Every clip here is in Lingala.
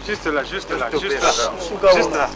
Juste là, juste là, juste là. Juste là.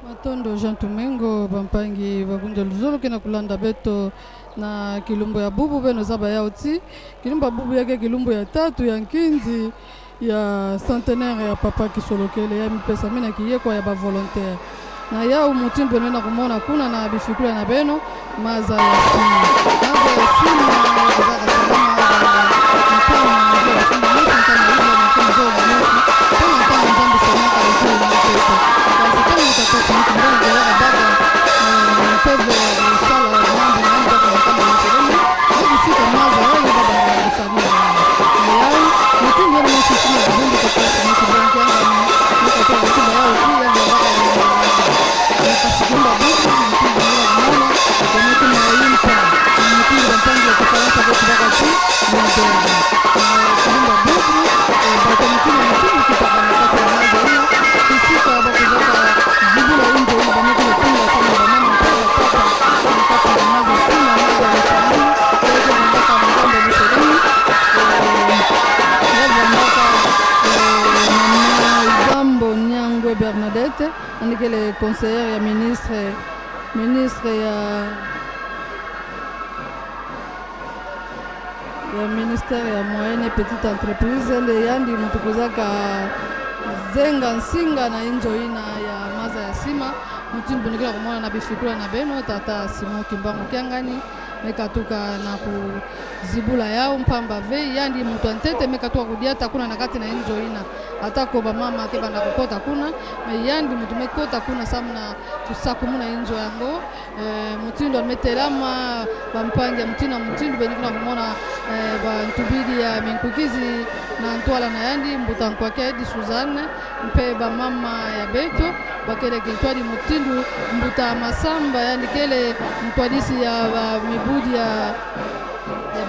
Matondo Jean Tumengo bampangi babunja luzolo kena kulanda beto na kilumbu ya bubu beno zaba ya uti kilumbu ya bubu yake kilumbu ya tatu ya nkinzi ya centenaire ya papa kisolokele ya mipesa mina kiyeko ya ba volontaire na yao mutimbo nena kumona kuna na bifikula na beno maza ya simu Bernadette, andike le conseillère ya ministre ya ministère ya moyenne et petite entreprise le yandi mutukuzaka zenga nsinga na injoina ya maza ya sima mutini bonekela kumona na bifikula na beno tata Simon Kimbangu Kiangani mekatuka na kuzibula yao mpamba ve yandi mtu antete mekatuka kudiata kuna nakati na injoina atako ba mama ke banda kukota kuna yandi mtu mekota kuna samna tusakumuna injo yango mutindo ametelama bampangia mutina mutindo benikuna kumona ba ntubidi ya minkukizi na ntwala na yandi mbuta kwake Edi Suzanne mpe ba mama ya beto bakele kitwadi mutindu mbuta masamba yandi kele mtwadisi ya mibudi ya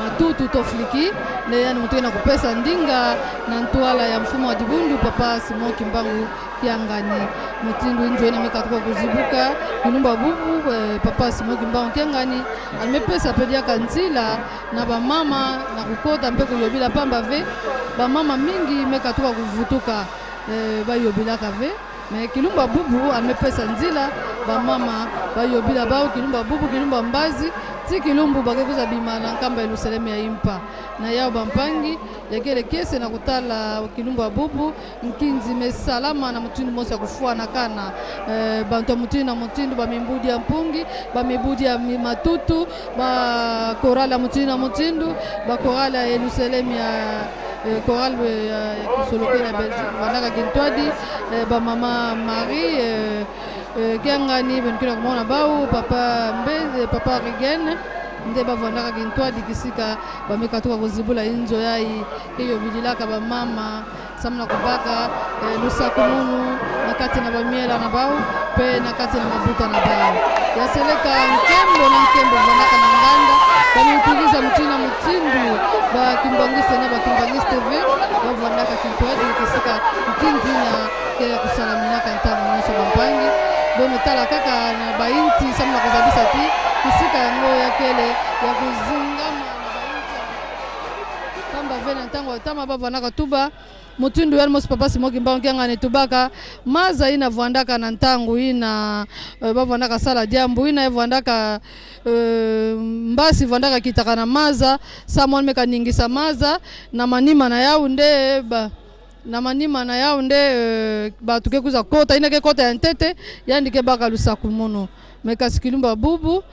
matutu tofliki ne yani mutena kupesa ndinga na ntwala ya mfumo wa dibundu papa Simon Kimbangu Kiangani mutindu injo na mekatuka kuzibuka kunumba bubu papa Simon Kimbangu Kiangani amepesa pedia kanzila na ba mama na kukota mpeko yobila pamba ve ba mama mingi mekatuka kuvutuka ba yobila kave me kilumba bubu amepesa nzila ba mama ba yobila bao kilumba bubu kilumba mbazi ti kilumbu bakekuza bima na nkamba Yerusalemu ya impa na yao bampangi yakele kese na kutala kilumba bubu nkinzi mesalama na mutindi mosi ya kufua na kana bantu mutindi na mutindi ba mimbudi ya mpungi ba mibudi ya matutu ba korala mutindi na mutindu ba korala ya Yerusalemu ya Choral ya Kisolokele ya Belgique vandaka kintwadi ba mama Marie Kiangani benkina kumona bau papa Mbeze papa Rigen nde bavandaka kintwadi kisika bamekatuka kuzibula injo yai hiyo bidilaka ba mama samna kubaka lusakumunu na kati na bamiela na bau pe na kati na mabuta na bau yaseleka nkembo vandaka na nganda bamituliza mtina mutindu ba kimbangiste na ba kimbangiste ve bavandaka kintwadi kisika mkinzi na kele kusalaminaka ntamu nyoso bampangi bono tala kaka na bainti samna kuzabisa ti kisika yango ya kele ya kuzingama na bainti kamba vena ntango tama bavandaka tuba mutindu ya mosi papa Simon Kimbangu Kiangani tubaka maza ina vandaka na ntangu ina bavandaka sala jambu ina vandaka mbasi vandaka kitaka na maza samon meka ningisa maza na manima na yaunde na manima na yaunde batuke kuza kota inake kota ya ntete yandike baka lusaku mono mekasi kilumba bubu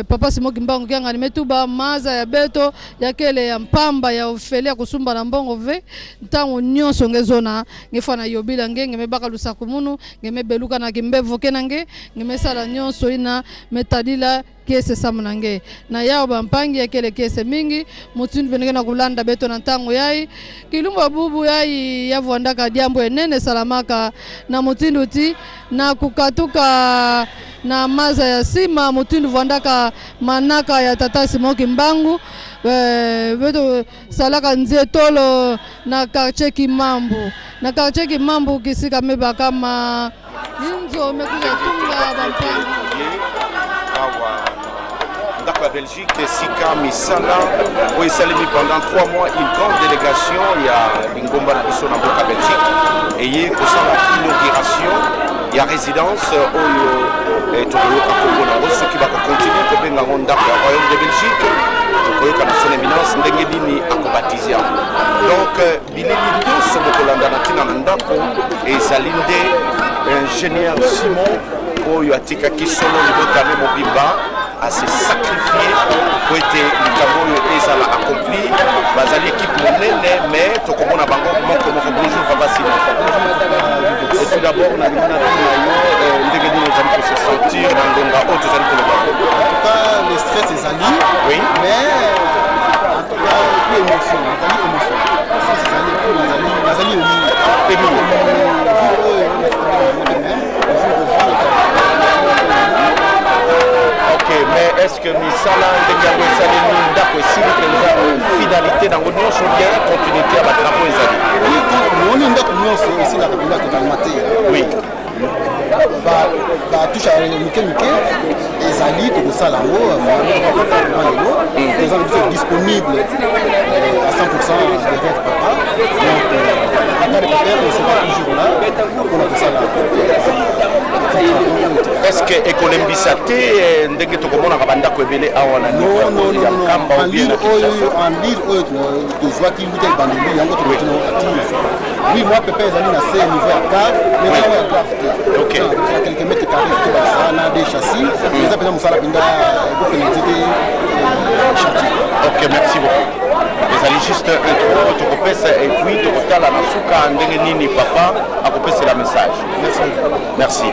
papa Simoki Mbangu kianga nimetuba maza ya beto yakele ya mpamba ya ofelia kusumba na mbongo ve ntango nyonso ngezona ngefana yobila ngenge mebaka lusaku munu ngemebeluka na kimbevo kenange ngemesala nyonso ina metadila kese samunange na yao bampangi yakele kese mingi mutundu benenge na kulanda beto na ntango yai kilumba bubu yai yavwandaka diambo enene salamaka na mutundu ti na kukatuka na maza ya sima mutundu vwandaka manaka ya tata Simoki Mbangu beto salaka nzetolo na quartier Kimambu na quartier Kimambu kisika meba kama inzo mekuja tunga bampangi la Belgique, Sika Misala, où il s'est mis pendant 3 mois une grande délégation. Il y a Bingomba Nabiso Namboka Belgique, et il y a l'inauguration, il y a résidence où il y a ceux qui vont continuer à venir au Royaume de Belgique, où il y a son éminence, Ndengedini Akobatizia. Donc, il y a ce Mokolanda Natina Nandako, et Salinde, ingénieur Simon, où il y a Tikaki Solo, Libotane Mobimba. À se sacrifier pour être les et ça l'a accompli. Bazali équipe monnaie, mais tout comme on a bango, bonjour, Papa Simon. Et tout d'abord, on a dit que nous allons se sentir dans le monde haut, tout en tout cas, le stress est ali, oui. Mais en tout cas, plus émotion, émotion. Ça, c'est ali, Bazali ok, mais est-ce que Misala Ndengambo Salini Ndako est finalité dans l'Union ou bien continuité à battre les alliés? Oui, quand on est dans ici la Kabila totalement. Oui. Touche à Miké, les alliés de Salango, les gens sont disponibles à 100% de votre papa. Donc, la carte de père ne sera pas toujours là. On a ça là. Est-ce que Ekolembi Sate, Ndenge Tokomona Kabanda Kwebele Awana? Non, en lire, tu vois qu'il y a des bandits, il y a un autre oui, moi, Pépé, les amis, c'est niveau à cave, mais il y a craft. Ok. Il y a quelques mètres carrés, il y a des châssis, les appels à Moussala Pinda, ok, merci beaucoup. Les amis, juste un tour, et puis tu as la Nasuka, Ndengenini, papa, à couper, c'est la message. Merci.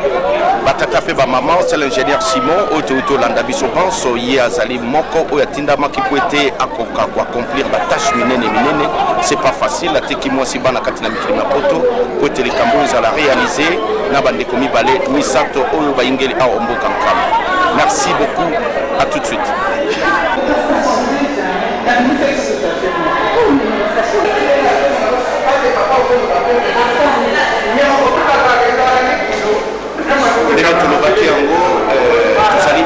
Batata fait ma maman, c'est l'ingénieur Simon, Oto Landabiso pense, Azali Moko, Oyatinda qui peut accomplir la tâche minene. C'est pas facile, la teki moi si bana katina mikima poto, pour les cambons ils la réaliser, Nabande komi balé, Misato, Oyo Baingeli a Ombo Kankam. Merci beaucoup, à tout de suite.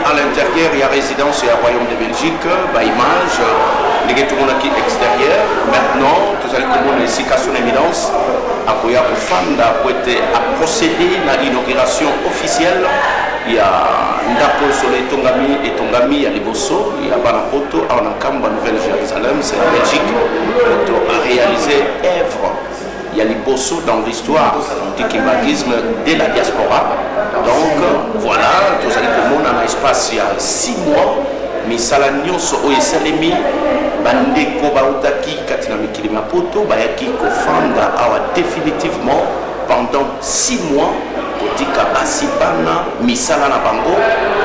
À l'intérieur, il y a résidence et un royaume de Belgique, image, les gens qui extérieur. Maintenant, tout allez comme une situation d'éminence, à Koya pour Fanda pour procéder à l'inauguration officielle. Il y a Ndako Soleil Tongami et Tongami, il y a Liboso, il y a Banapoto, à Nakamba, Nouvelle-Jérusalem, c'est la Belgique, qui a réalisé œuvre. Il y a Liboso dans l'histoire du kimbadisme de la diaspora. Donc voilà, tout allez comme on a un espace il y a 6 mois, mais Salanio so oesalemi bandeko bautaki katina mikili mapoto bayaki ko fanda awa définitivement pendant 6 mois kotika basibana misala na bango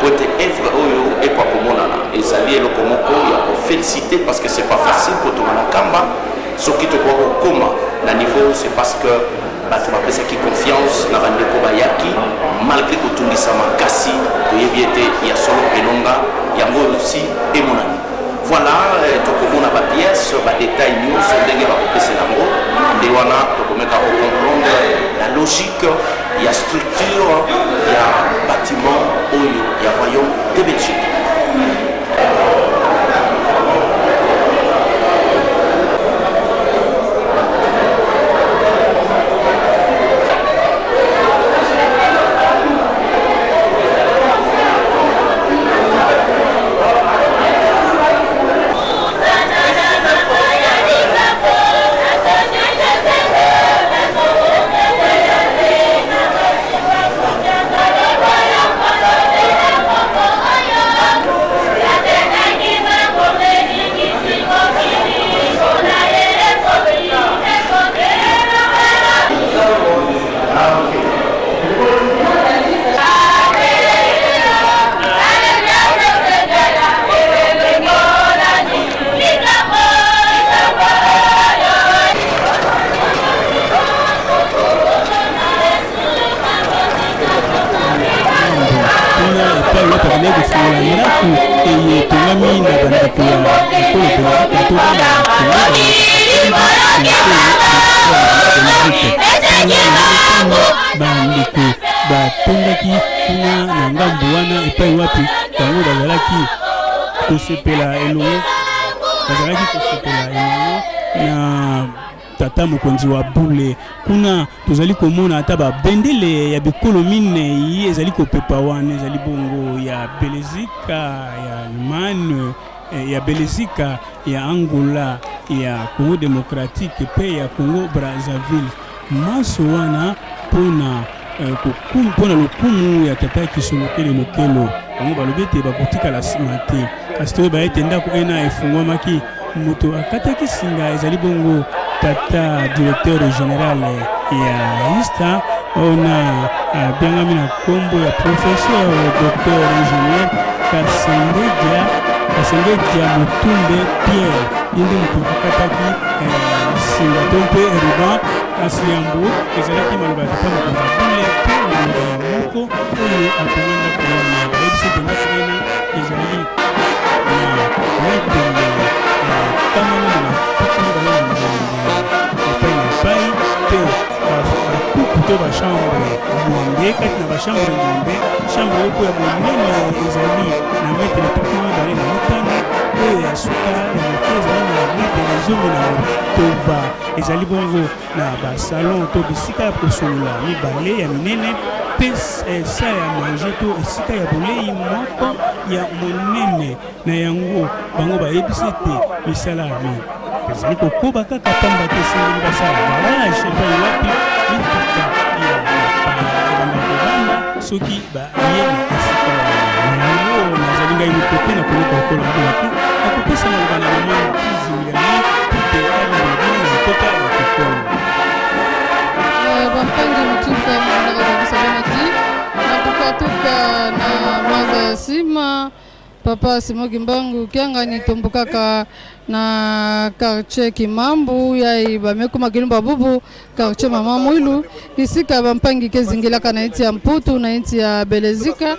kote œuvre oyo et kwa komonana ezali eloko moko ya ko féliciter parce que c'est pas facile pour tout na kamba soki to ko koma na niveau c'est parce que bato bapesaki confiance na bandeko bayaki malgré kotungisa makasi toyebi ete ya solo elonga yango aussi emonani voilà tokomona bapièce badetail nyonso ndenge bakopesela yango nde wana tokomeka kocomprendre la logique ya structure ya bâtiment oyo ya royaume de Belgique. la pavile kufunga miraku eye tungami na bandako ya ekolo bandeko batondaki kuna na ngambu wana epai wapi bango bazalaki kosepela elongo na tata mokonzi wa bule kuna tozali komona ata babendele ya bikolo minei ezali kopepa wana ezali bongo ya Belgique ya Allemagne ya Belgique ya Angola ya Congo démocratique pe ya Congo Brazzaville maso wana pona lokumu ya tata Kisolokele Lokelo bango balobi ete bakotika la nsima te kasi toyo baete ndako ena efungwamaki moto akataki singa ezali bongo tata directeur général ya ISTA ona biangami na kombo ya professeur docteur ingénieur Kasengedia Motumbe Pierre yende moto akataki singa to mpe ruban kasi yango ezalaki maloba ya tata mokonzi abule mpe maloba ya moko oyo akomanda kolona bayebisi ete ndako ena ezali na letele tamani na pikini epai na epai te bakuku to bachambre mwambe kati na bachambre mwambe chambre oko ya monene ezali na metele pikini mibale na mitano oyo ya suka ya moke ezali na metele zomi na motoba ezali bongo na basalon to bisika ya kosolola mibale ya minene mpe sale ya manger to esika ya bolei moko ya monene na yango bango bayebisi ete misala ami ezali kokoba kaka pamba te esengeli basala garage epai wapi mituka ya bandakobanda soki baye na esika na yango nazali ngai moko te na koyoka okola mbona te nakopesa maloba na mama kizingami ete alibabina na kota ya kokolo bampangi motuka ndakazalisabanati natukatuka na maza ya nsima papa Simoki Mbangu kiangani tombukaka na quartier Kimambu yai bamekuma kilumba bubu quartier Mama Mwilu isika bampangi kezingelaka na iti ya Mputu na iti ya Belezika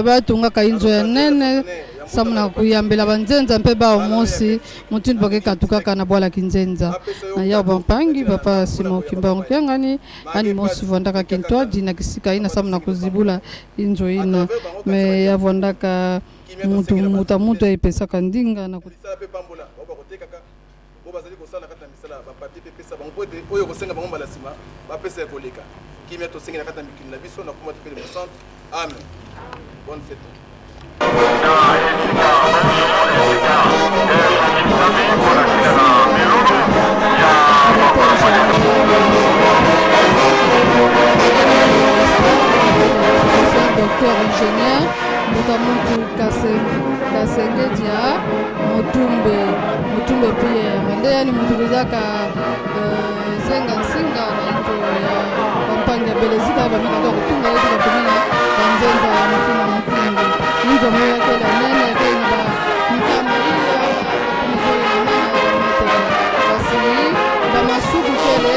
batungaka inzo ya nene samuna kuyambela banzenza mpe ba omosi mutundu bakekatukaka na bwala kinzenza na yao bampangi papa Simoki Mbangu kiangani ani mosi vondaka kintwaji na kisika ina samuna kuzibula inzo ina me ya vondaka mutu epesaka ndinga na kutisala pe pambola bakotekaka bo bazali kosala kata misala bapati pe pesa bango pote oyo kosenga bango mbala sima bapesa koleka kimia tosenga kata mikili na biso na kuma tepele mosantu amen bonne fête docteur ingénieur Mutamuntu Kasengedia Motumbe Pierre ndeyani mutukuzaka zenga nsinga na nto ya kampanya Belezika bamika kutunga yetu kutumina banzenza ya mfuna mfungu njo moyo yake la nene kenya ba mkamaiya kumizole na nene ya metele basili bamasuku kele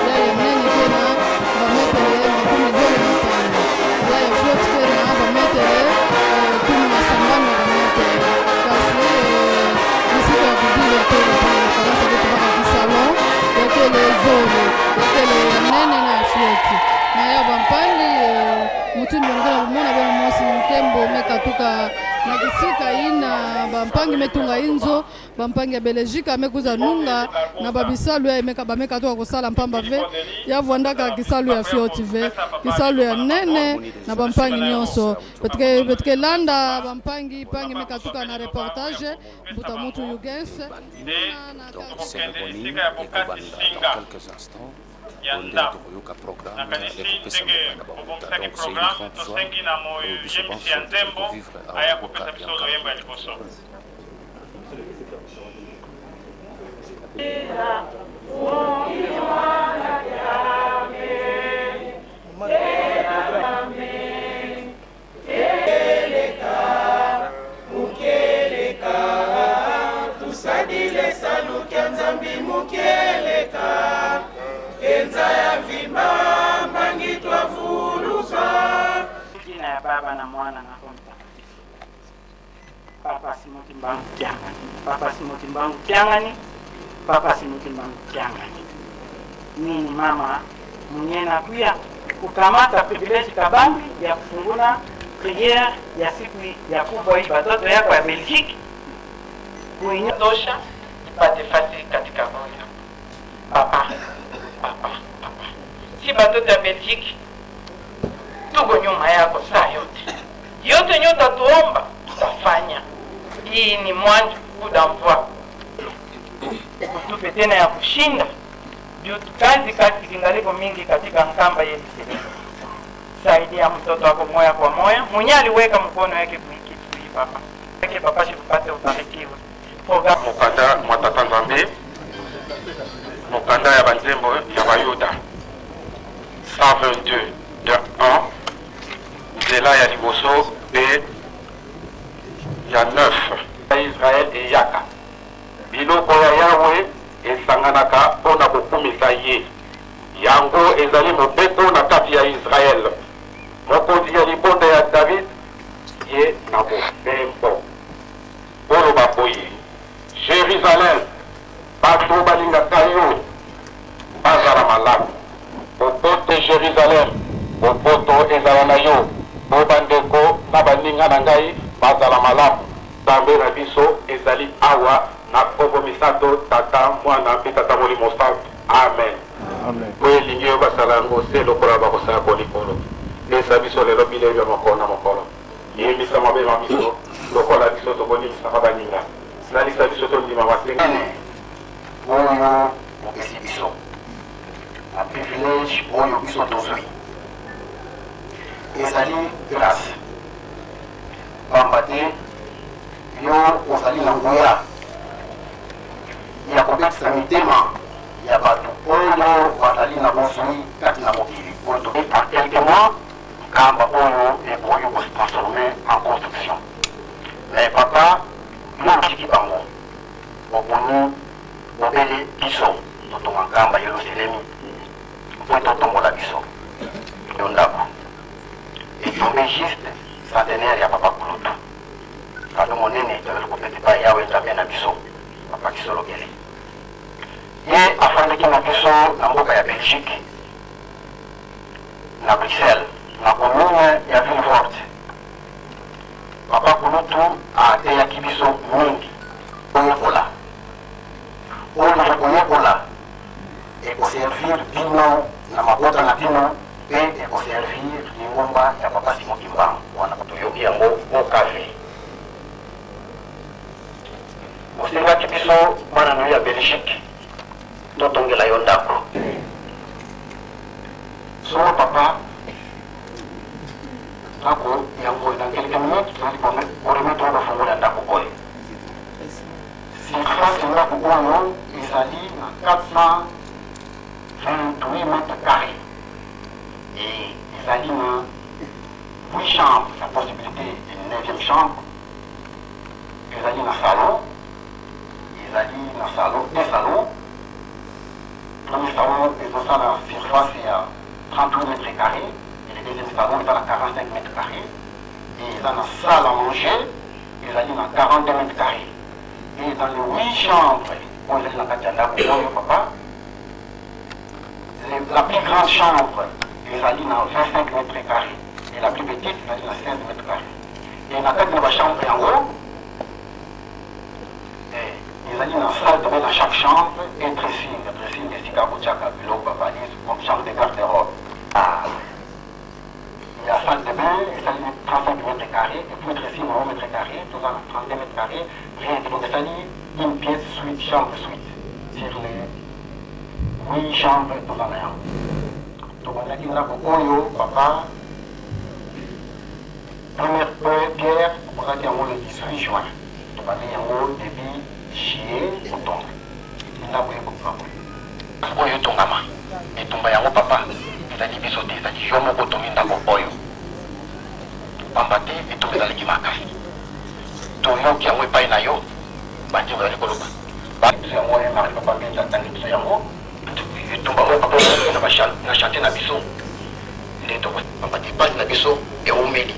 na ya nene kena bametele kumizole na tano ya flotte kena bametele kuma sambano bametele kasi bisika ya kudile kele pale faransa yetu baka kisalon yakele zone yakele nene na flotte na ya bampangi mutundu ngala mona bana mosi nkembo mekatuka na kisika ina bampangi metunga inzo bampangi ya Belgique amekuza nunga na babisalu ya emeka bamekatuka kosala mpamba ve ya vondaka kisalu ya fioti ve kisalu ya nene na bampangi nyonso betike landa bampangi pangi mekatuka na reportage mbuta mutu yugense na cérémonie dans quelques instants. On a un programme et donc c'est une grande joie de se penser de vivre à Oka Baba Baba na Mwana na Roho Mtakatifu. Papa Simoti Mbangu Tiangani, Papa Simoti Mbangu Tiangani, Papa Simoti Mbangu Tiangani. Mimi mama mwenye nakuya kukamata privilege kabambi ya kufungula priere ya siku ya kubwa hii batoto yako ya Belgique kuinya tosha pate fasi katika moyo. Papa, si batoto ya Belgique tuko nyuma yako saa yote nyota tuomba tutafanya. Hii ni mwanzo kudamvua tupe tena ya kushinda juu kazi kingaliko mingi katika nkamba yetu. Saidia mtoto wako moya kwa moya mwenye aliweka mkono yake kuikitui papa yake papa shikupate utarikiwe mukanda mwatata Nzambe mukanda ya banzembo ya bayuda 122 de 1 nzela ya liboso pe ya 9 Israel eyaka biloko ya Yawe esanganaka mpona kokumisa ye yango ezali mobeko na kati ya Israel. Mokonzi ya libonda ya David ye na mobembo oloba boye Jerusalem bato balingaka yo bazala malamu boboto Jerusalem boboto ezala na yo bo bandeko na baninga na ngai bazala malamu Nzambe na biso ezali awa na kombo misato tata mwana mpe tata molimo santo amen. Kwelingi oyo basala yango se lokola bakosala ko likolo eza biso lelo bilei bya mokolo na mokolo yebisa mabe ma biso lokola biso tokonimisaka baninga sinalisa biso tondima masengane oyo mokesi biso na privilege oyo biso tozwi ezali grâce pamba te yo ozali na nguya ya kobekisa mitema ya bato oyo bazali na bozwi kati na mokili oyo tobi par quelque mois nkamba oyo ekoki kotransforme en construction. Mais papa yo otiki bango oboni obele biso totonga nkamba Yerusalemi mpo totombola biso yo ndako etombe juste centenaire ya papa Kulutu kado monene tozali kopete pa Yawe Nzambe na biso papa Kisolokele ye afandaki na biso na mboka ya Belgique na Bruxelles na commune ya Villefort. Papa Kulutu ateyaki biso mingi oyekola oyo koyekola ekoservir bino na mabota na bino mpe ekoservir lingomba ya papa Simoti Mbangu wana toyoki yango okave osengaki biso bana na yo ya Belgique totongela yo ndako solo papa ndako yango na quelques minutes tozali koremettre oyo bafongola ndako oyo surface ya ndako oyo ezali na 428 mètres carrés et ezali na 8 chambres, la possibilité d'une 9e chambre. Ezali na salon, ezali na salon, deux salons. Premier salon est la surface à 38 mètres carrés et le deuxième salon est à 45 mètres carrés. Et dans la salle à manger, ezali na 42 mètres carrés. Et dans les 8 chambres, où ezali na Katianda Bouboyo, papa, la plus grande chambre ezali na 25 mètres carrés. Et la plus petite, ezali na 16 mètres carrés. Et na kati na ba chambre yango, ezali na salle de bain dans chaque chambre et dressing esika kotiaka biloko bavalise comme chambre de garde-robe. Il y a salle de bain, ezali na 35 mètres carrés, et puis dressing na 1 mètre carré, toza na 32 mètres carrés, rien donc ezali une pièce suite, chambre suite, sur les 8 chambres toza na yango. Tobandaki ndako oyo papa, première pierre kozaki yango le 18 juin. Tobandi yango début juillet kotonga ndako ekokama oyo etongama etumba yango papa ezali biso te ezali yo moko otongi ndako oyo pamba te etumba ezalaki makasi toyoki yango epai na yo bandi ozali koloba biso yango emari papa mpenza atangi biso yango etumba oyo papa na chante na biso nde pamba te epasi na biso eumeli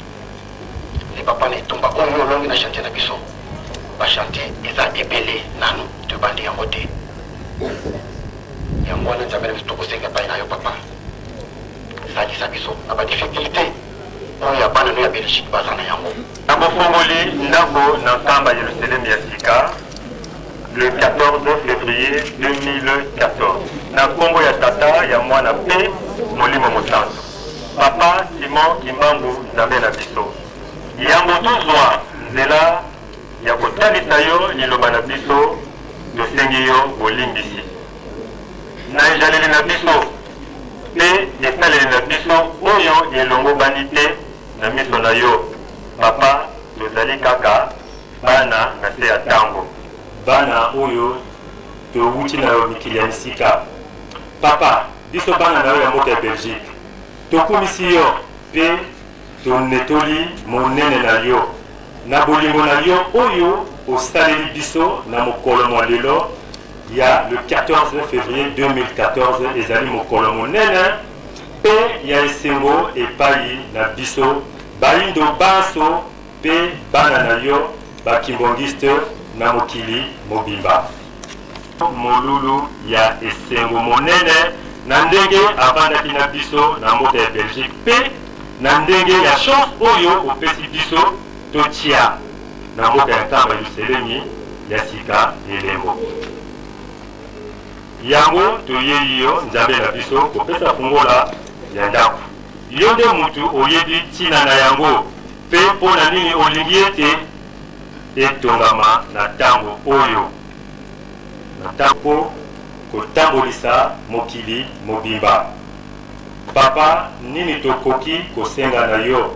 papa na etumba oyo olongi na chantier na biso bachantier eza ebele nanu tobandi yango te yango wana nzambe na biso tokosenga epai na yo papa salisa biso na badifficulté oyo ya bana no ya belgique baza na yango nabofongoli ndako na nkamba yerusalemu ya sika le 14 février 2014 na nkombo ya tata ya mwana mpe molimo mosantu papa simon kimbangu nzambe na biso yango tozwa nzela ya kotalisa yo liloba na biso tosengi yo bolimbisi na ezaleli na biso mpe esaleli na biso oyo elongobani te na miso na yo papa tozali kaka bana na se ya ntango bana oyo towuti na yo mikili ya misika papa biso bana na yo ya mboka ya belgique tokumisi yo mpe tonetoli monene na yo na bolingo na yo oyo osaleli biso na mokolo mwa lelo ya le 14 février 2014 ezali mokolo monene mpe ya esengo epai na biso bayindo banso mpe bana na yo bakimbongiste na mokili mobimba molulu ya esengo monene na ndenge avandaki na biso na mboka ya belgique mpe na ndenge ya chance oyo opesi biso totia na mboka ya nkamba yerusalemi ya sika elembo yango toyeyi yo nzambe na biso kopesa fungola ya ndako yo nde mutu oyebi ntina na yango mpe mpo na nini olingi ete etongama na ntango oyo na ntango kotambolisa mokili mobimba papa nini tokoki kosenga na yo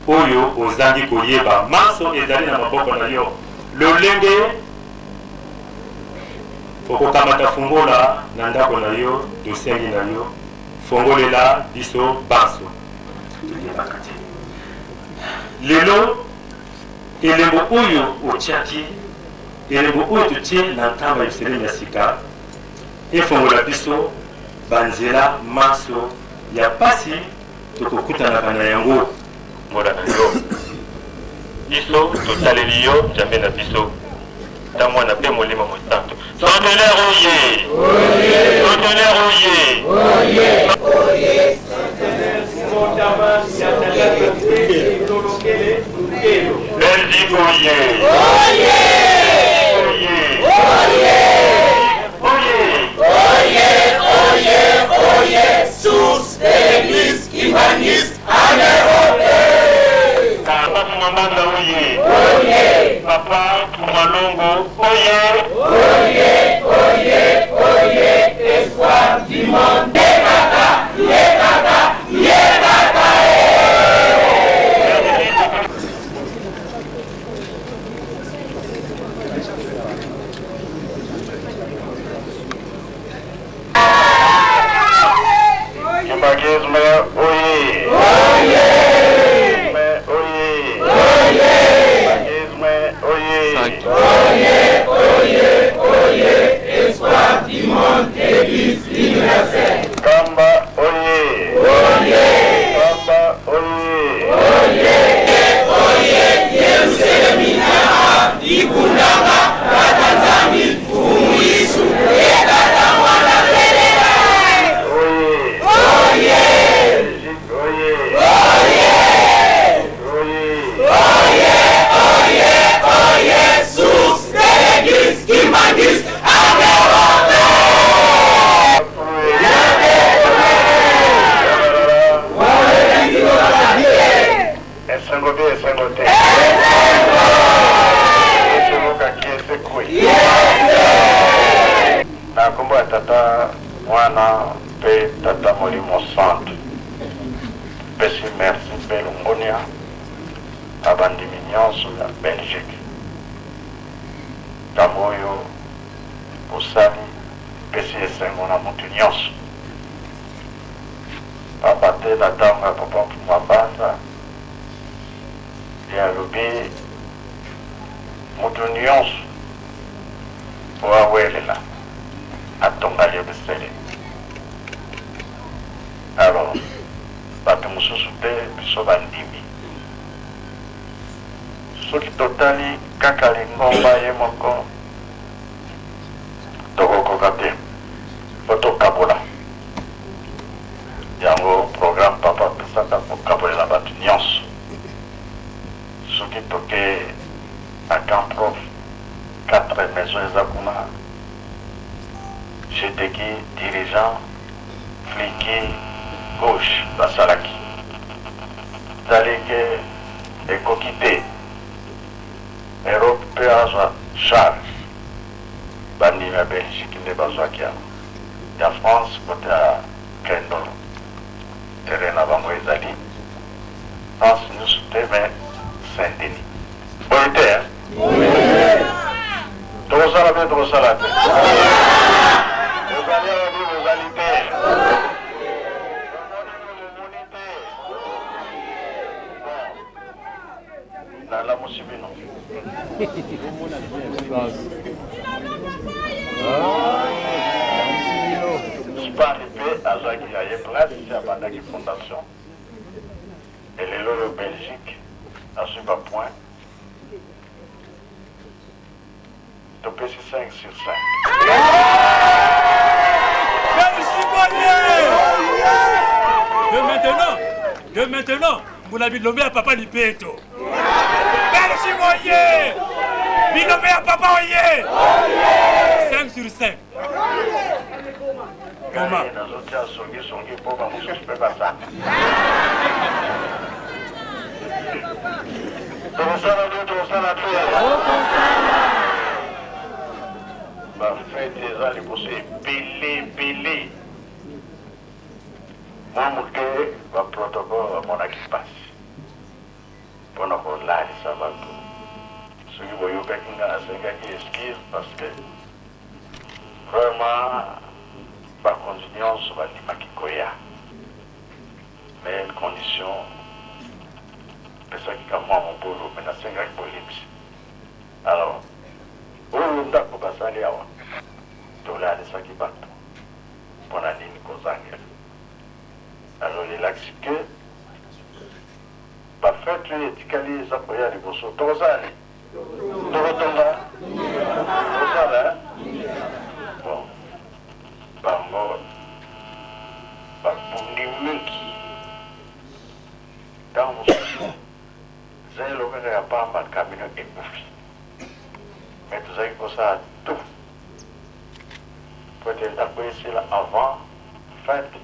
oyo ozangi koyeba maso ezali na maboko na yo lolenge okokamata fungola na ndako na yo tosengi na yo fongolela biso banso toyebaka te lelo elembo oyo otiaki elembo oyo totie na nkamba yerusalemu ya sika efongola biso banzela maso ya pasi tokokutanaka na yango mbola na yo biso totaleli yo nzambe na biso ta mwana mpe molimo mosantu sotelere oye sotelere oye belgique oye Sus l'église humaniste en Europe. Papa Mambanda oye. Papa Malongo oye. Espoir du monde. Kimbangisme oye. Espoir du monde, église universelle. Kamba oye. Kamba oye. Yerusalemu ikundanga katanzami umuisu ekata mwana pelela. Sus l'église humaniste en Europe. Esengote. Na kombo ya tata mwana mpe tata molimo santu pesi merci mpe longonia abandimi nyonso ya belgique ntango oyo osali pesi esengo na mutu nyonso papa te na ntango ya papa mwabanza ye alobi mutu nyonso oawelela atonga yerusalemu alors bato mosusu mpe biso bandimi soki totali kaka lingomba ye moko tokokoka te po tokabola yango programme papa apesaka kokabolela bato nyonso soki toke à Camp Prof 4 maisons eza kuna jeteki dirigeant fliki gauche basalaki zalike ekoki te Europe mpe azwa charge bandimi ya Belgique nde bazwaki yango ya France kote ya kendolo terrain na bango ezali France nyonso te me Saint-Denis boyi te tokosala mpe tokosala te ozali obi bozali te nalamusi bino Spani mpe azwaki ya ye place abandaki fondation elelo oyo Belgique azwi bapoint topesi 5 sur 5. De maintenant, vous l'avez nommé à papa Lipeto. Merci, Oye! Binomé à papa Oye! 5 sur 5. Comment? bafete eza liboso ebele mwa moke baprotocole bamonaki mpasi mpona kolalisa bato soki boyokaki nga asengaki excuse parce que vraiment bakonzi nyonso bandimaki koya mais condition pesaki ka mwa mobulu me nasengaki bolimisi alors oyo ndako basali awa tolalisaki bato mpona nini kozangela alors elakisi ke bafete oyo etikali eza koya liboso tokozali tokotonga tozala bon bango babundi mingi ntango mosusu eza elokaka ya pamba kamino ekufi mais tozalaki kosala tout po ete ndako esila avant fête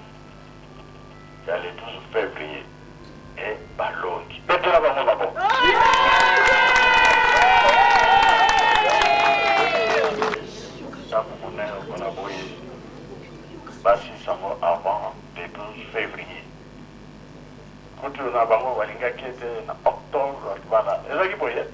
ya le 12 février e balongi betela bango babo ntango monene mpona boye basisango avant le 12 février kutu na bango balingaki ete na octobre bana ezalaki boye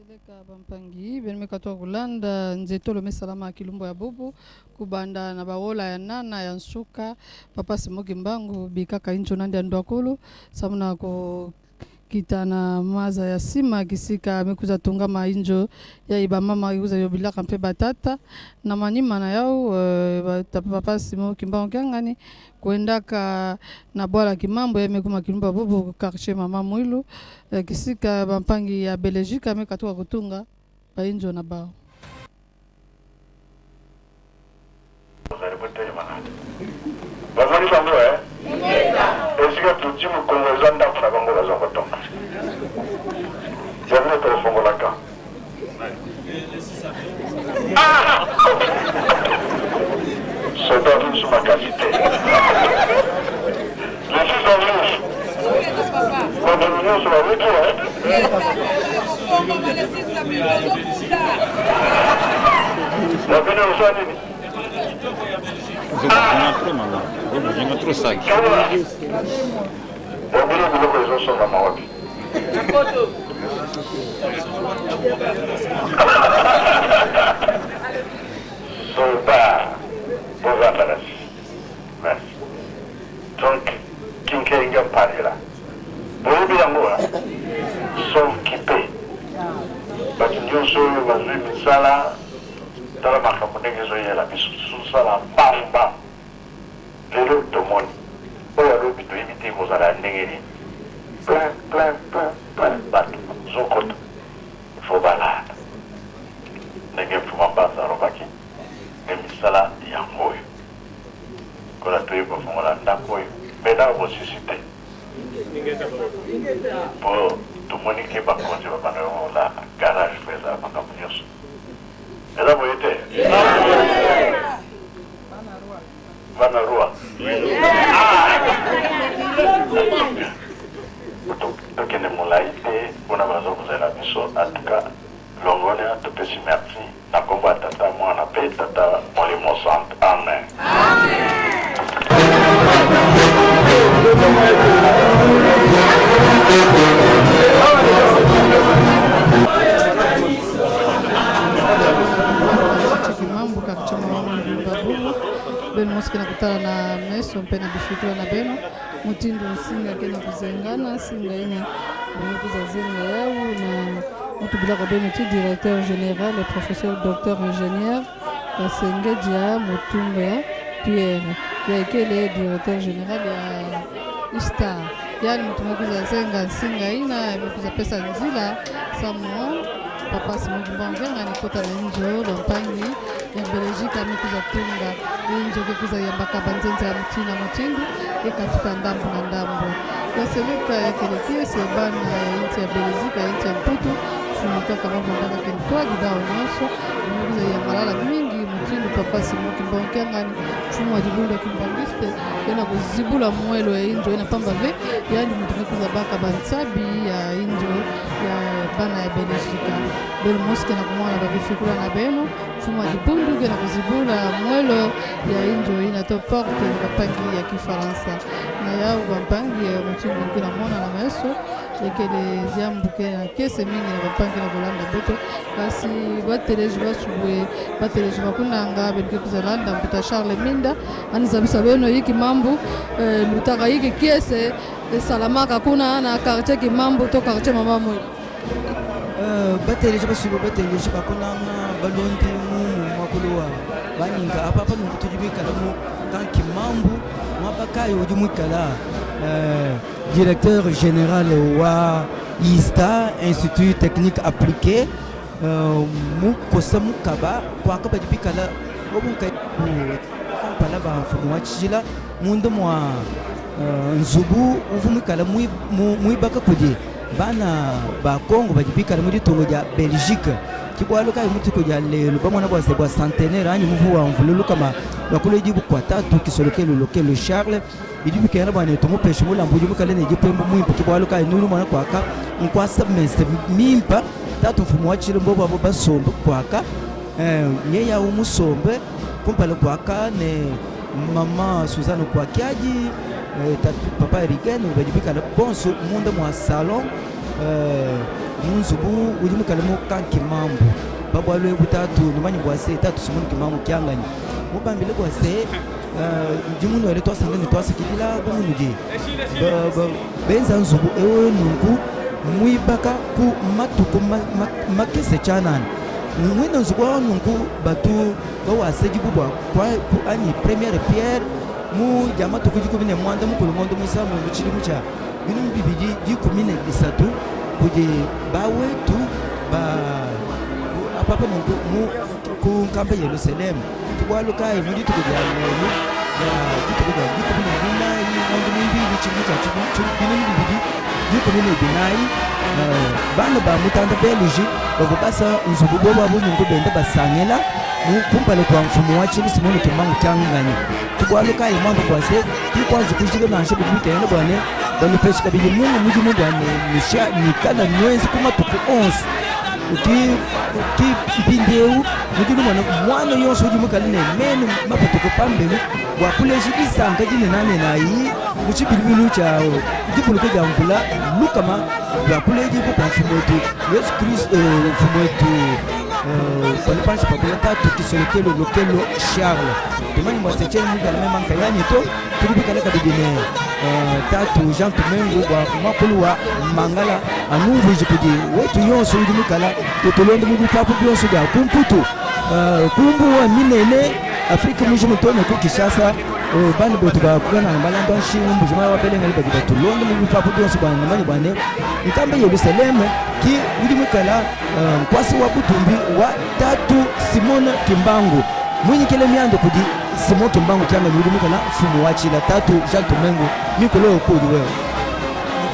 seleka bampangi bene mekatoa kulanda nzeto lo mesalama ya kilumbo ya bubu kubanda na bawola ya nana ya nsuka papa Simoki Mbangu bikaka incho nandi ya ndwakulu samuna ko kita na maza ya sima kisika mekuza tunga mainjo ya iba mama yuza yobilaka mpe batata na manima na yao papa Simoki Mbangu kiangani kuendaka na bwala kimambo ya mekuma kilumba bubu quartier mama Mwilu kisika bampangi ya Belgique amekatoka kutunga bainjo na bao bazali bango esika tuti mokongo eza ndako na bango baza kotonga yango tofongolaka soda nyonso makasi te le 6 avril bandeko nyonso baweki napene osa nini Vamos outro saque. Wabili biloko ezosonga mawapi soda bozandarasi merci donc kinkenga mparela boyebi yango sauve kipe bato nyonso oyo bazwi misala tosala makambo ndenge ezoyela biso tosala mbamba lelo tomoni oyo alobi toyebi te kozala ndenge nini plein bato zokota ifo balada ndenge mfuma mbanza alobaki emisala yango oyo kola toyeba fongola ndako oyo mbena kosusite po tomoni ke bakonzi babana yola garage po ezala makambo nyonso eza boye te bana roi tokende molai te mpona bazokozela biso atuka longone topesi merci na kombo ya tata mwana mpe tata molimo sante amen. Kimambo kakuchama babubu beno mosi kena kutala na meso mpe na bifikula na beno mutindo singa kena kuzengana singa ina kuza zenga yau na mutu bila kwa beno ti directeur général le professeur docteur ingénieur Kasenge Dia Mutumba ya Pierre ya kele directeur général ya Istar yani mutu kuza zenga singa ina kuza pesa nzila samo papa Simon Bangenga ni kota na njo lompangi ya Belgique amekuza tunga njo kuza yambaka banzenza ya mutina mutindu ikatuka ndambo na ndambo ya seleka ya kelekio sebana ya inti ya Belgique inti ya Mputu funika kama mbanga kentoa gidao nyoso kuza ya malala mingi mutindu papa Simon Bangenga ni fumu wa jibundo kimbangiste yana kuzibula mwelo ya injo ina pamba ve yani mutu kuza baka bansabi ya injo ya bana ya Belgique belo moske na kumwana babifikula na beno fuma dipundu ke na kuzibula mwelo ya injo ina to porte na kapangi ya Kifaransa na yao kampangi ya mchingu kuna mwana na maeso ekele jambuke na kese mingi na kapangi na Bolanda beto kasi bateleji basubwe bateleji bakunanga belke kuzalanda mputa Charles Minda anizabisa beno hiki mambo lutaka hiki kese salamaka kuna na quartier Kimambo to quartier mama mwe bateleji basubo bateleji bakonanga balondi mu makuluwa baninga apapa nukutujibikala mu kanki mambu mabakayi ujumwikala directeur général wa ISTA Institut Technique Appliqué mu kosa mukaba kwaka bajibikala obunka kampala bafumu wachila mundu mwa nzubu uvumikala muibaka kuje bana ba Congo bajibikala muri tongo ya Belgique kibwaluka imuti kujya lelo bamwana bwase bwa centenaire anyi muvu wa mvululu kama bakule jibu kwa tatu kisolokelo lokelo Charles idibikana bwana tomo peshe mulambu jimukale ne jipembo mwimpo kibwaluka inulu mwana kwaka nkwasa mese mimpa tatu mfumu wachile mbobo abo basombe kwaka nyeya umusombe kumpala kwaka ne mama Suzanne kwakiaji tatu papa Erigen bajibikala bonso munda mwa salon munzubu ujimukala mu kanki mambo babwalwe butatu nimanyi bwase tatu simuni kimamu kyanganya mubambile bwase jimuno ele twasanga ni twasikidila bamunuje benza nzubu ewe nungu muibaka ku matuko makese chanani mwina nzubu wa nungu batu bawase jibubwa kwa ku ani première pierre mu jama tukujiku bine mwanda mukulu ngondo musamu muchili mucha binu bibiji jikumine bisatu kuje bawetu ba apapa mu ku kambe Yerusalem tubwaluka imudi tukujya lelo ya tukujya jikubine binayi ngondo mibili chimucha chibine bibiji jikubine binayi bana ba mutanda Belgique bakubasa nzubu bobo abo nungu bende basangela mu kumpale kwa mfumu wa chini simoni kimangu cyanganye tubwaluka imambo kwase tikwanze kushika nanshe bibikene bwane banipesha kabili mungu muji mungu ane nisha nikana nwezi kuma tuku 11 uti mpindeu muji mwana yonso uji mukaline menu mapatuko pambelu wakuleji isanga jine nane na hii muchibilibilu chao jikuluke jamvula lukama wakuleji kwa mfumu wetu Yesu Kristo mfumu wetu palipanshi papula tatu kisolokelo lokelo Charles tumani mwasecheni muga na mema nkayani to tulibikale kabijine tatu Jean Tumengu wa makulu wa Mangala anuvu jipudi wetu yonso ujimikala utolondo mugu papu bionso ya kumputu kumbu wa minene Afrika mwisho mtone ku Kinshasa bani botu ba kuna na balanda nshimbu juma wa pele ngali bagita tulongo mu papo donso bana mani bane nkambe Yerusalem ki udi mukala kwasi wa butumbi wa tatu Simon Kimbangu mwenye kile miando kudi Simon Kimbangu kyanga udi mukala fumu wa chila tatu Jean Tomengo mikolo okudi wewe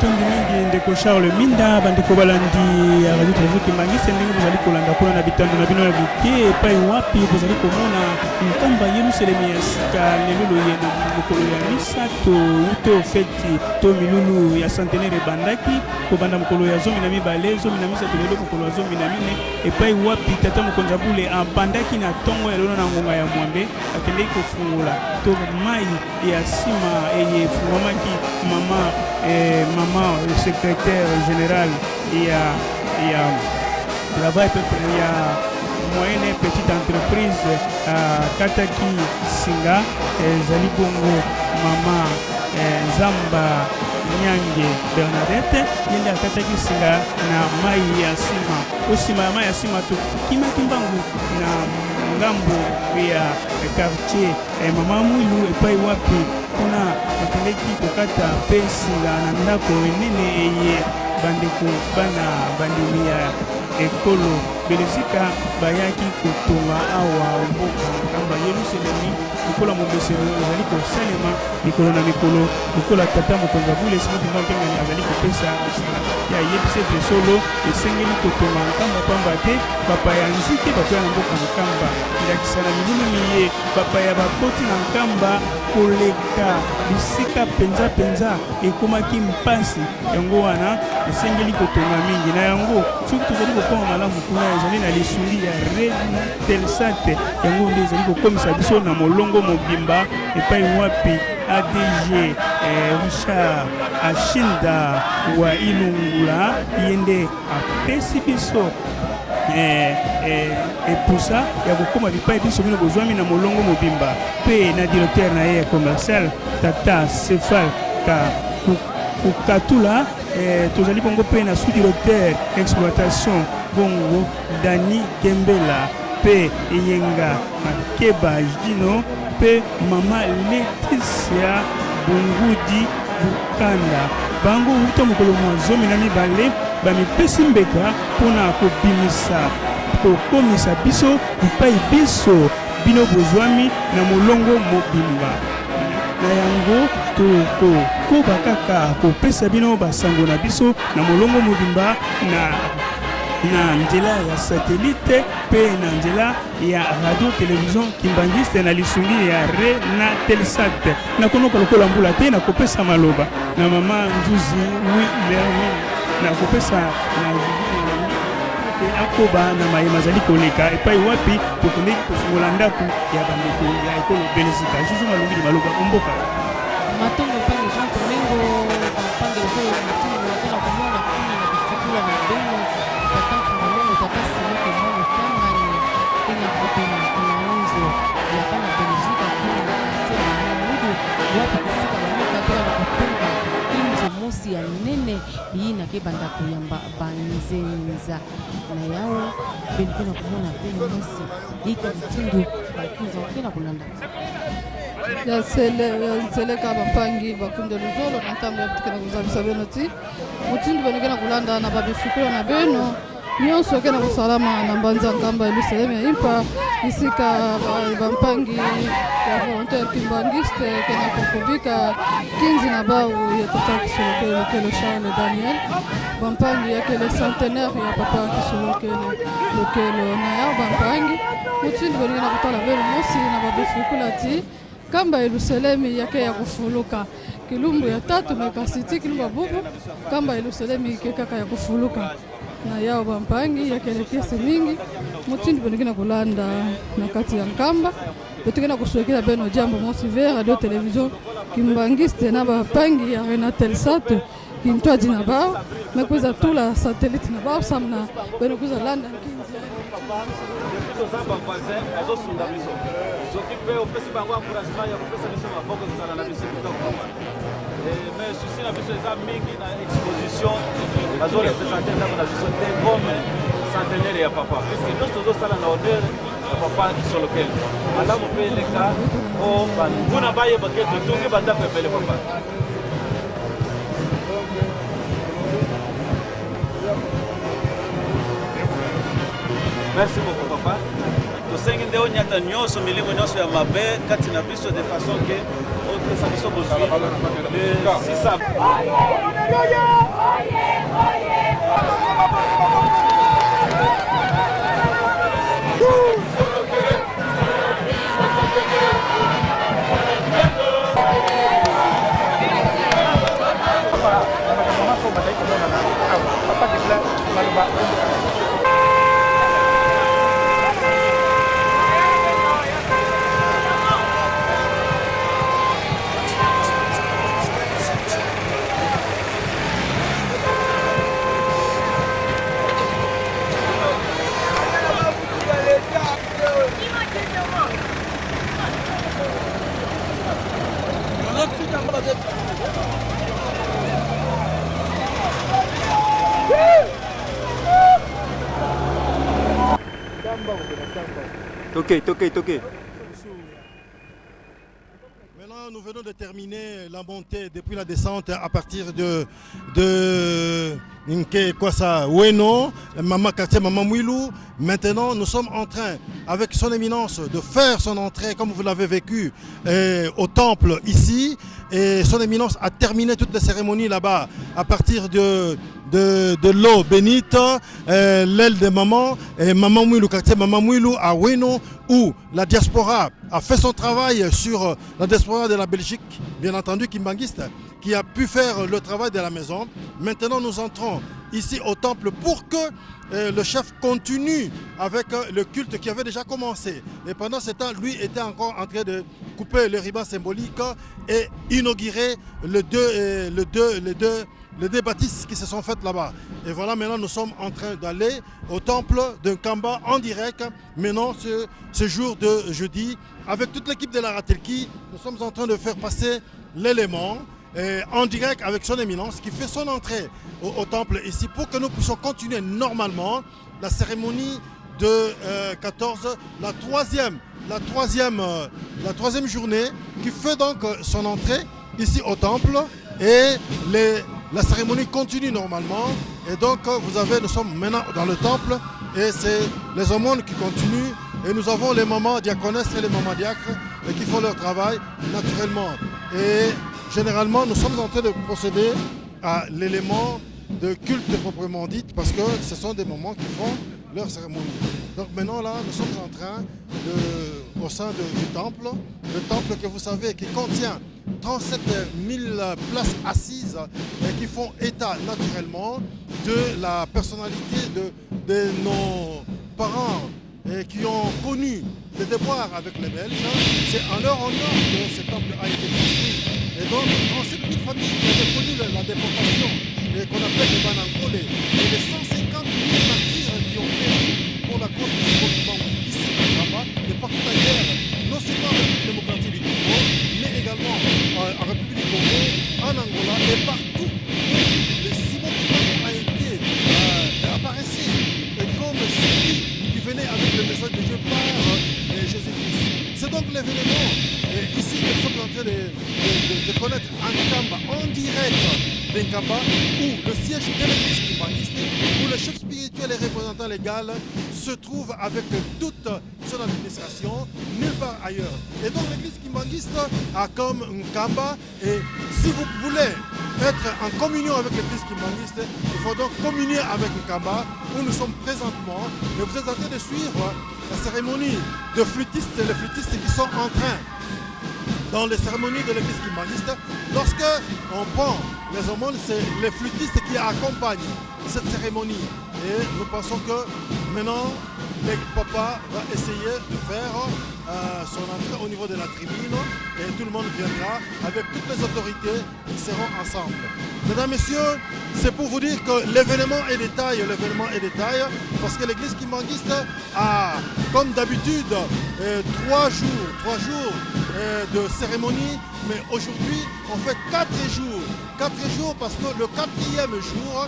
Tondi mingi ndeko Charles Minda bandeko balandi ya radio television Kimbangiste ndenge bozali kolanda kuna na bitando na bino ya buke epai wapi bozali komona nkamba Yerusalem ya sika lelo yendo mokolo ya misato ute ofeti to milulu ya centenaire bandaki kobanda mokolo ya zomi na mibale zomi na misato lelo mokolo ya zomi na mine epai wapi tata mokonza bule abandaki na tongo ya lelo na ngonga ya mwambe akendeki kofungula to mai ya sima eye fungwamaki maman le secrétaire général il y a travail il y a moyenne et petite entreprise Kataki Singa Zali Bongo maman Zamba Nyange Bernadette yenda Kataki Singa na mai ya sima osima mai ya sima to kima kimbangu na ngambo ya quartier mama Mwilu epai wapi kuna akeleki kokata pensinga na ndako enene eye bandeko bana bandimia ekolo belezika bayaki kotonga awa mboka kamba Yerusalemi lokola mobeselo ezali kosalema mikolo na mikolo lokola tata mokonza bule simoti mbangengani azali kopesa mosala ya yebise te solo esengeli kotonga nkamba pamba te bapaya nzike bakoya na mboka nkamba ndakisa na milulu miye bapaya bakoti na nkamba koleka bisika penza ekomaki mpasi yango wana esengeli kotonga mingi na yango soki tozali kokoma malamu kuna ezali na lisungi ya Rena Telsat yango nde ezali kokomisa biso na molongo mobimba epai wapi ADG Richard Ashinda wa Ilungula yende apesi biso epusa ya kokoma bipai biso bino bozwami na molongo mobimba pe na directeur na ye commercial Tata Sefal Kukatula tozali bongo pe na sous-directeur exploitation bongo Dani Kembela pe Yenga Makeba Jino pe mama Leticia Bungudi Bukanda bango uta mokolo mwa zomi na mibale bamipesi mbeka mpona kokomisa biso bipai biso bino bozwami na molongo mobimba na yango tokokoba kaka kopesa bino basango na biso na molongo mobimba na nzela ya satellite pe na nzela ya radio television Kimbangiste na lisungi ya Rena Telsat na konoka lokola mbula te na kopesa maloba na mama Nzuzi na kopesa na akoba na mayema zali koleka epai wapi tokondeki kofungola ndako ya bandeko ya ekolo belezika juzu malongi maloba omboka matongo pange Jean Tomengo pange oyo matongo wakena komona kuna na bifikula na bengo tata Fungolongo tata Simoke mwana kangani ina kopena kuna unzo ya kana Belgique kuna na katia na mudu wapi kusika na muka kwa na kutunga inzo mosi ya nene yina kebanda kuyamba banzenza na yao benikona kumona pele mosi iko mtundu bakunza wakena kulanda ya seleka bapangi bakunde luzolo na ntambo ya bitikana kuzabisa beno ti mutundu benekena kulanda na babifukula na beno nyonso okena kosalama na mbanza nkamba Yerusalem ya impa isika bampangi ya volontaire Kimbangiste kena kokobika kinzi na bau ya tata Kisolokelo Charles Daniel bampangi yakele centenaire ya papa Kisolokelo na yao bampangi mutundu benekena kutala beno mosi na babifukula ti kamba Yerusalemi yake ya kufuluka kilumbu ya tatu mekasiti kilumbu bubu kamba Yerusalemi yake kaka ya kufuluka na yao bampangi yake lekesi mingi mutindi bonekena kulanda na kati ya nkamba betukena kusuekela beno jambo mosi vers radio television Kimbangiste na bampangi ya Rena Telsat kintwa dina bao mekuza tula satellite na bao samna beno kuza landa kinzi occupé au festival encouragement ya kopesa biso maboko kozala na biso kitoko mais susi na biso eza mingi na exposition bazorepresente ntango na biso te comme centenaire ya papa puisque nyonso tozosala na honneur ya papa Solokele malamu mpe eleka po banguna bayeba ke totungi bandako ebele papa. Merci beaucoup papa. Tosengi nde onyata nyonso milimo nyonso ya mabe kati na biso de façon ke otesa biso bozwi le 6 Toqué. Maintenant, nous venons de terminer la montée depuis la descente à partir de Weno, quartier Mama Mouilou. Maintenant, nous sommes en train, avec son éminence, de faire son entrée, comme vous l'avez vécu, au temple ici. Et son éminence a terminé toutes les cérémonies là-bas à partir de l'eau bénite, l'aile de maman, et Mama Mouilou, quartier Mama Mouilou à Weno, où la diaspora a fait son travail sur la diaspora de la Belgique, bien entendu kimbanguiste, qui a pu faire le travail de la maison. Maintenant, nous entrons ici au temple pour que le chef continue avec le culte qui avait déjà commencé. Et pendant ce temps, lui était encore en train de couper le ruban symbolique et inaugurer les deux bâtisses qui se sont faites là-bas. Et voilà, maintenant nous sommes en train d'aller au temple de Nkamba en direct. Maintenant, ce jour de jeudi, avec toute l'équipe de la Ratelki, nous sommes en train de faire passer l'élément en direct avec son éminence qui fait son entrée au temple ici pour que nous puissions continuer normalement la cérémonie de 14, la troisième journée qui fait donc son entrée ici au temple et la cérémonie continue normalement. Et donc nous sommes maintenant dans le temple et c'est les aumônes qui continuent et nous avons les mamans diaconesses et les mamans diacres qui font leur travail naturellement. Et généralement, nous sommes en train de procéder à l'élément de culte proprement dit parce que ce sont des moments qui font leur cérémonie. Donc maintenant là, nous sommes en train au sein du temple, le temple que vous savez qui contient 37 000 places assises et qui font état naturellement de la personnalité de nos parents et qui ont connu des déboires avec les Belges. C'est en leur honneur que ce temple a été construit. Et donc, 37 000 familles qui avaient connu la déportation et qu'on appelle les Banankole et les 150 000 martyrs qui ont fait pour la cause du Congo ici à Rabat et partout ailleurs, non seulement en République démocratique du Congo, mais également en République du Congo, en Angola et partout où le Simon Kimbangu a été apparaissait comme celui qui venait avec le message de Dieu par Jésus-Christ. C'est donc l'événement ici que nous sommes en train de connaître Nkamba en direct d'Nkamba, où le siège de l'église kimbanguiste, où le chef spirituel et représentant légal se trouve avec toute son administration, nulle part ailleurs. Et donc l'église kimbanguiste a comme Nkamba, et si vous voulez être en communion avec l'église kimbanguiste, il faut donc communier avec Nkamba, où nous sommes présentement, et vous êtes en train de suivre la cérémonie de flûtistes et les flûtistes qui sont en train dans les cérémonies de l'église kimbanguiste. Lorsque on prend les aumônes, c'est les flûtistes qui accompagnent cette cérémonie. Et nous pensons que maintenant, le papa va essayer de faire son entrée au niveau de la tribune et tout le monde viendra avec toutes les autorités qui seront ensemble. Mesdames, Messieurs, c'est pour vous dire que l'événement est de taille, parce que l'église kimbanguiste a, comme d'habitude, 3 jours de cérémonie, mais aujourd'hui on fait 4 jours. 4 jours parce que le 4e jour,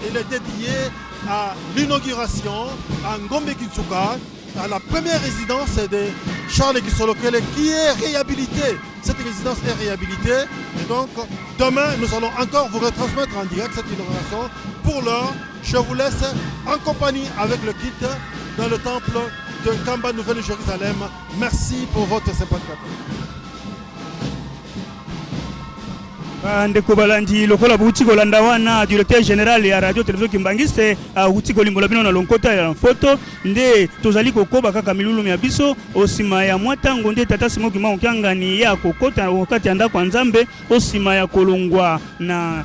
il est dédié à l'inauguration à Ngombe Kitsuka à la première résidence de Charles Gisolokele qui est réhabilitée. Cette résidence est réhabilitée et donc demain nous allons encore vous retransmettre en direct cette inauguration. Pour l'heure, je vous laisse en compagnie avec le kit dans le temple de Kamba Nouvelle-Jérusalem. Merci pour votre sympathie. ndeko balandi lokola buti kolanda wana directeur général ya radio télévision Kimbangiste uti kolimbola bino na lonkota ya photo nde tozali kokoba kaka milulu ya biso osima ya mwatango nde tata Simon Kimbangu Kiangani ya kokota wakati anda kwa Nzambe osima ya kolongwa na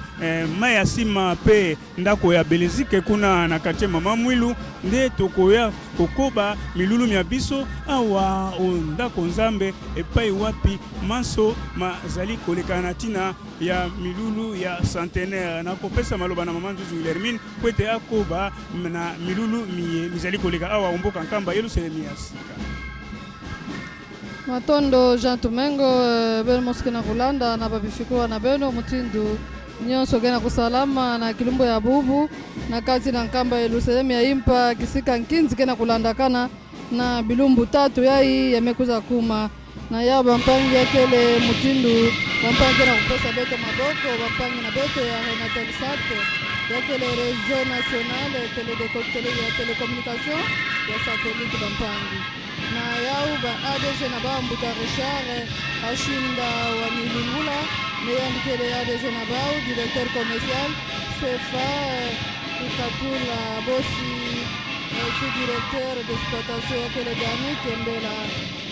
maya sima pe ndako ya Belgique kuna na quartier Mama Mwilu nde tokoya kokoba milulu ya biso awa ndako Nzambe epai wapi maso mazali kolekana tina ya milulu ya centenaire na kopesa maloba na mama Nzuzu Lermine kwete akoba na milulu mizali koleka awa omboka Nkamba Yerusalemu ya sika. Matondo Jean Tumengo beno moske na kulanda na babifikwa na beno mutindu nyonso gena kusalama na kilumbo ya bubu na kazi na Nkamba Yerusalemu ya impa kisika nkinzi kena kulanda kana na bilumbu tatu yai yamekuza kuma na yao bampangi yakele mutindu bampangi na kupesa beto maboko bampangi na beto ya Renatelsat yakele réseau national ya télécommunication ya satellite bampangi na yao ba ADG na bambuta Richard ashinda wa milingula meyandikele ADG na bao directeur commercial CFA ukatula bosi sous-directeur d'exploitation yakele Dani Kembela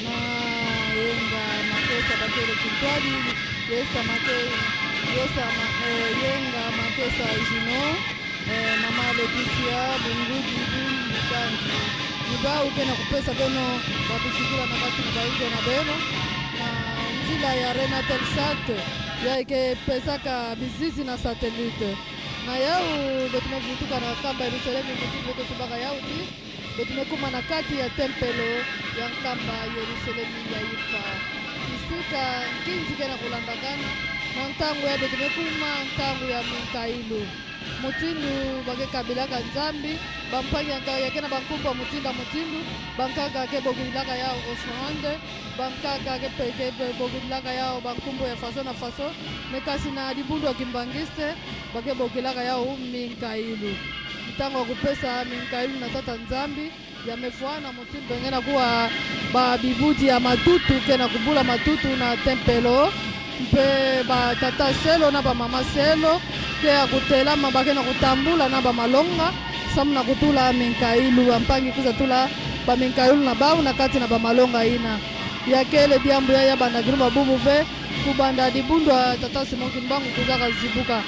na yenga makesa bakele Kintwadi yenga makesa Jino mama Leticia Bunguji Bunguji Nibau kena kupesa beno babisikula na batu na baizo na beno na nzila ya Renatelsat ya ike pesaka bizizi na satellite na yau betumevutuka na Nkamba Yerusalemu mutindo tubaka yau ti betumekuma na kati ya tempelo ya Nkamba Yerusalemu ya ipa isika nkinzi kena kulandakana na ntangu ya betumekuma ntangu ya Minkailu mutindu bake kabilaka Nzambi bampanga yakena bankumba mutinda mutindu bankaga ke bogilaka yao osmande bankaga ke peke bogilaka yao bankumbo ya faso na faso mekasi na dibundu wa Kimbangiste bake bogilaka yao Minkailu ntango kupesa Minkailu na tata Nzambi yamefuana mutindu ngena kuwa babibudi ya matutu kena kubula matutu na tempelo mpe ba tata selo na ba mama selo ke akutela mabake na kutambula na ba malonga samu na kutula Minkailu ampangi kuza tula ba Minkailu na bau na kati na ba malonga ina yakele diambu ya bana gruma bubu ve kubanda dibundwa tata Simon Kimbangu kuzaka zibuka